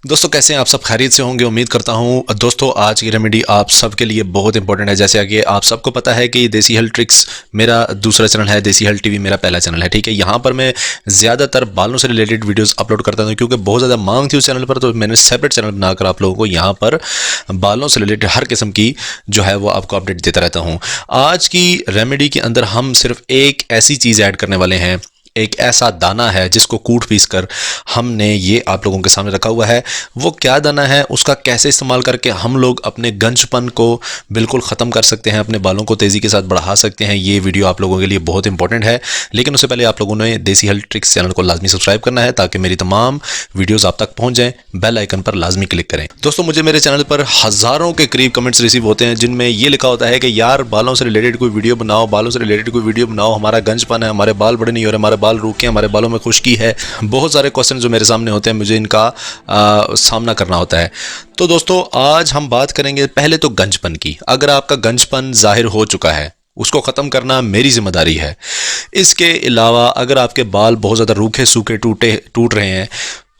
दोस्तों कैसे हैं आप सब? खैरियत से होंगे उम्मीद करता हूं। दोस्तों आज की रेमेडी आप सबके लिए बहुत इंपॉर्टेंट है। जैसे कि आप सबको पता है कि देसी हेल्थ ट्रिक्स मेरा दूसरा चैनल है, देसी हेल्थ टीवी मेरा पहला चैनल है। ठीक है, यहाँ पर मैं ज़्यादातर बालों से रिलेटेड वीडियोस अपलोड करता हूँ क्योंकि बहुत ज़्यादा मांग थी उस चैनल पर, तो मैंने सेपरेट चैनल बनाकर आप लोगों को यहाँ पर बालों से रिलेटेड हर किस्म की जो है वो आपको अपडेट देता रहता हूँ। आज की रेमेडी के अंदर हम सिर्फ एक ऐसी चीज़ ऐड करने वाले हैं, एक ऐसा दाना है जिसको कूट पीस कर हमने ये आप लोगों के सामने रखा हुआ है। वो क्या दाना है, उसका कैसे इस्तेमाल करके हम लोग अपने गंजपन को बिल्कुल ख़त्म कर सकते हैं, अपने बालों को तेज़ी के साथ बढ़ा सकते हैं, ये वीडियो आप लोगों के लिए बहुत इंपॉर्टेंट है। लेकिन उससे पहले आप लोगों ने देसी हेल्थ ट्रिक्स चैनल को लाजमी सब्सक्राइब करना है ताकि मेरी तमाम वीडियोज़ आप तक पहुँच जाएँ। बेल आइकन पर लाजमी क्लिक करें। दोस्तों मुझे मेरे चैनल पर हज़ारों के करीब कमेंट्स रिसीव होते हैं जिनमें ये लिखा होता है कि यार बालों से रिलेटेड कोई वीडियो बनाओ, बालों से रिलेटेड कोई वीडियो बनाओ, हमारा गंजपन है, हमारे बाल बड़े नहीं हो रहे, हमारे बाल रूखे हैं, हमारे बालों में खुश्की है। बहुत सारे क्वेश्चन जो मेरे सामने होते हैं, मुझे इनका सामना करना होता है। तो दोस्तों आज हम बात करेंगे पहले तो गंजपन की। अगर आपका गंजपन जाहिर हो चुका है उसको ख़त्म करना मेरी जिम्मेदारी है। इसके अलावा अगर आपके बाल बहुत ज़्यादा रूखे सूखे टूट रहे हैं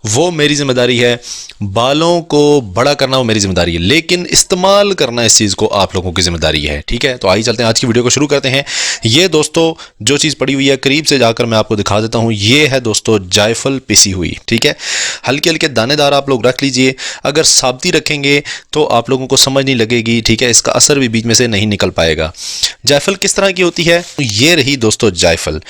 वो मेरी जिम्मेदारी है। बालों को बड़ा करना वो मेरी जिम्मेदारी है, लेकिन इस्तेमाल करना इस चीज़ को आप लोगों की जिम्मेदारी है। ठीक है, तो आइए चलते हैं आज की वीडियो को शुरू करते हैं। ये दोस्तों जो चीज़ पड़ी हुई है करीब से जाकर मैं आपको दिखा देता हूँ। ये है दोस्तों जायफल पिसी हुई। ठीक है, हल्के हल्के दानेदार आप लोग रख लीजिए। अगर साबती रखेंगे तो आप लोगों को समझ नहीं लगेगी। ठीक है, इसका असर भी बीच में से नहीं निकल पाएगा। जायफल किस तरह की होती है? ये रही दोस्तों जायफल।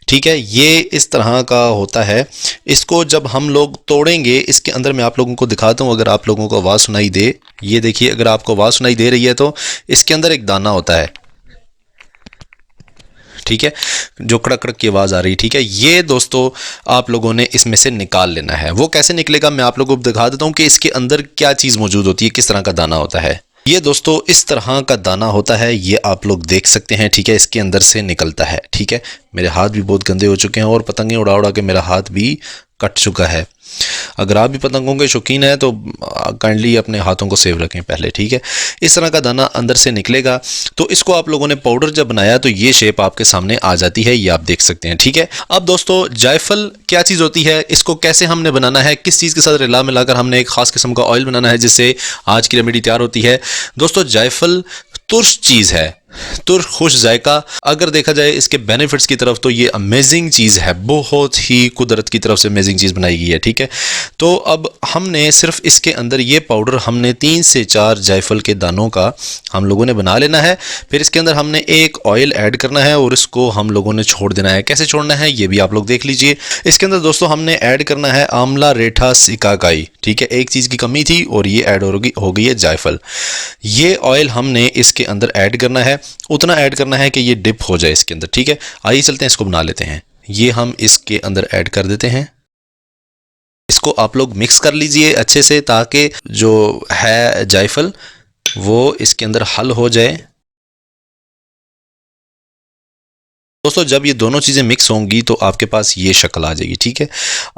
ठीक है, ये इस तरह का होता है। इसको जब हम लोग तोड़ेंगे, इसके अंदर मैं आप लोगों को दिखाता हूँ। अगर आप लोगों को आवाज़ सुनाई दे, ये देखिए, अगर आपको आवाज़ सुनाई दे रही है तो इसके अंदर एक दाना होता है। ठीक है, जो कड़क कड़क की आवाज़ आ रही है। ठीक है, ये दोस्तों आप लोगों ने इसमें से निकाल लेना है। वो कैसे निकलेगा मैं आप लोगों को दिखा देता हूँ कि इसके अंदर क्या चीज़ मौजूद होती है, किस तरह का दाना होता है। ये दोस्तों इस तरह का दाना होता है, ये आप लोग देख सकते हैं। ठीक है, इसके अंदर से निकलता है। ठीक है, मेरे हाथ भी बहुत गंदे हो चुके हैं और पतंगे उड़ा उड़ा के मेरा हाथ भी कट चुका है। अगर आप भी पतंगों के शौकीन हैं तो काइंडली अपने हाथों को सेव रखें पहले। ठीक है, इस तरह का दाना अंदर से निकलेगा। तो इसको आप लोगों ने पाउडर जब बनाया तो ये शेप आपके सामने आ जाती है, ये आप देख सकते हैं। ठीक है, अब दोस्तों जायफल क्या चीज़ होती है, इसको कैसे हमने बनाना है, किस चीज़ के साथ रिला मिलाकर हमने एक खास किस्म का ऑयल बनाना है जिससे आज की रेमेडी तैयार होती है। दोस्तों जायफल तुर्श चीज़ है, तुर्क खुश जायका। अगर देखा जाए इसके बेनिफिट्स की तरफ तो ये अमेजिंग चीज़ है, बहुत ही कुदरत की तरफ से अमेजिंग चीज़ बनाई गई है। ठीक है, तो अब हमने सिर्फ इसके अंदर ये पाउडर हमने 3 से 4 जायफल के दानों का हम लोगों ने बना लेना है। फिर इसके अंदर हमने एक ऑयल ऐड करना है और इसको हम लोगों ने छोड़ देना है। कैसे छोड़ना है ये भी आप लोग देख लीजिए। इसके अंदर दोस्तों हमने ऐड करना है आंवला रेठा सिकाकाई। ठीक है, एक चीज़ की कमी थी और ये ऐड हो गई है जायफल। ये ऑयल हमने इसके अंदर ऐड करना है, उतना ऐड करना है कि ये डिप हो जाए इसके अंदर। ठीक है, आइए चलते हैं इसको बना लेते हैं। ये हम इसके अंदर ऐड कर देते हैं। इसको आप लोग मिक्स कर लीजिए अच्छे से ताकि जो है जायफल वो इसके अंदर हल हो जाए। दोस्तों जब ये दोनों चीज़ें मिक्स होंगी तो आपके पास ये शक्ल आ जाएगी। ठीक है,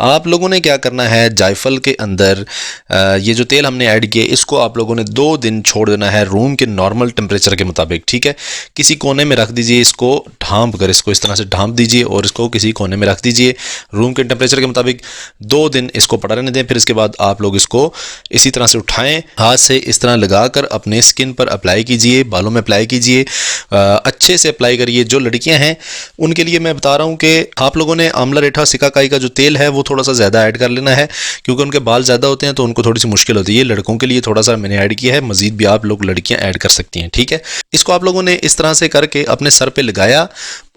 आप लोगों ने क्या करना है, जायफल के अंदर ये जो तेल हमने ऐड किया इसको आप लोगों ने 2 दिन छोड़ देना है रूम के नॉर्मल टेम्परेचर के मुताबिक। ठीक है, किसी कोने में रख दीजिए, इसको ढांप कर इसको इस तरह से ढांप दीजिए और इसको किसी कोने में रख दीजिए रूम के टेम्परेचर के मुताबिक। 2 दिन इसको पड़ा रहने दें। फिर इसके बाद आप लोग इसको इसी तरह से उठाएँ, हाथ से इस तरह लगाकर अपने स्किन पर अप्लाई कीजिए, बालों में अप्लाई कीजिए, अच्छे से अप्लाई करिए। जो लड़कियाँ हैं उनके लिए मैं बता रहा हूं कि आप लोगों ने आंवला रेठा सिकाकाई का जो तेल है वो थोड़ा सा ज़्यादा ऐड कर लेना है क्योंकि उनके बाल ज़्यादा होते हैं तो उनको थोड़ी सी मुश्किल होती है। लड़कों के लिए थोड़ा सा मैंने ऐड किया है, मजीद भी आप लोग लड़कियां ऐड कर सकती हैं। ठीक है, इसको आप लोगों ने इस तरह से करके अपने सर पे लगाया,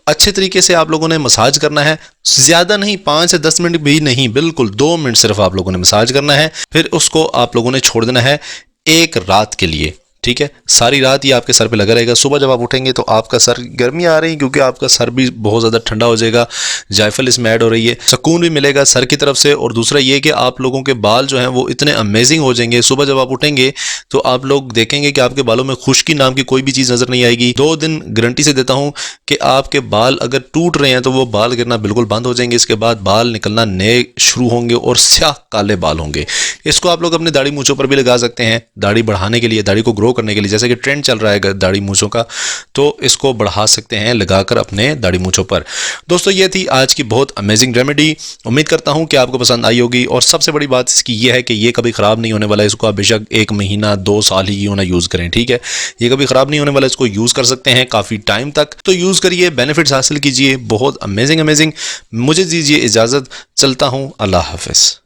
अच्छे तरीके से आप लोगों ने मसाज करना है। ज़्यादा नहीं, 5 से 10 मिनट भी नहीं, बिल्कुल 2 मिनट सिर्फ आप लोगों ने मसाज करना है। फिर उसको आप लोगों ने छोड़ देना है एक रात के लिए। ठीक है, सारी रात ये आपके सर पे लगा रहेगा। सुबह जब आप उठेंगे तो आपका सर, गर्मी आ रही है क्योंकि आपका सर भी बहुत ज़्यादा ठंडा हो जाएगा, जायफल इसमें ऐड हो रही है, सुकून भी मिलेगा सर की तरफ से। और दूसरा ये कि आप लोगों के बाल जो हैं वो इतने अमेजिंग हो जाएंगे। सुबह जब आप उठेंगे तो आप लोग देखेंगे कि आपके बालों में खुश्की नाम की कोई भी चीज़ नज़र नहीं आएगी। 2 दिन गारंटी से देता हूँ कि आपके बाल अगर टूट रहे हैं तो वो बाल गिरना बिल्कुल बंद हो जाएंगे। इसके बाद बाल निकलना नए शुरू होंगे और स्याह काले बाल होंगे। इसको आप लोग अपने दाढ़ी मूंछों पर भी लगा सकते हैं, दाढ़ी बढ़ाने के लिए, दाढ़ी को ग्रो ग्रो करने के लिए, जैसे कि ट्रेंड चल रहा है दाढ़ी मूंछों का, तो इसको बढ़ा सकते हैं लगाकर अपने दाढ़ी मूंछों पर। दोस्तों ये थी आज की बहुत अमेजिंग रेमेडी, उम्मीद करता हूँ कि आपको पसंद आई होगी। और सबसे बड़ी बात इसकी ये है कि ये कभी ख़राब नहीं होने वाला है, इसको आप बेशक 1 महीना 2 साल ही क्यों ना यूज़ करें, ठीक है, ये कभी ख़राब नहीं होने वाला, इसको यूज़ कर सकते हैं काफ़ी टाइम तक। तो यूज़ करिए, बेनिफिट्स हासिल कीजिए, बहुत अमेजिंग। मुझे दीजिए इजाज़त, चलता हूँ, अल्लाह हाफ़िज़।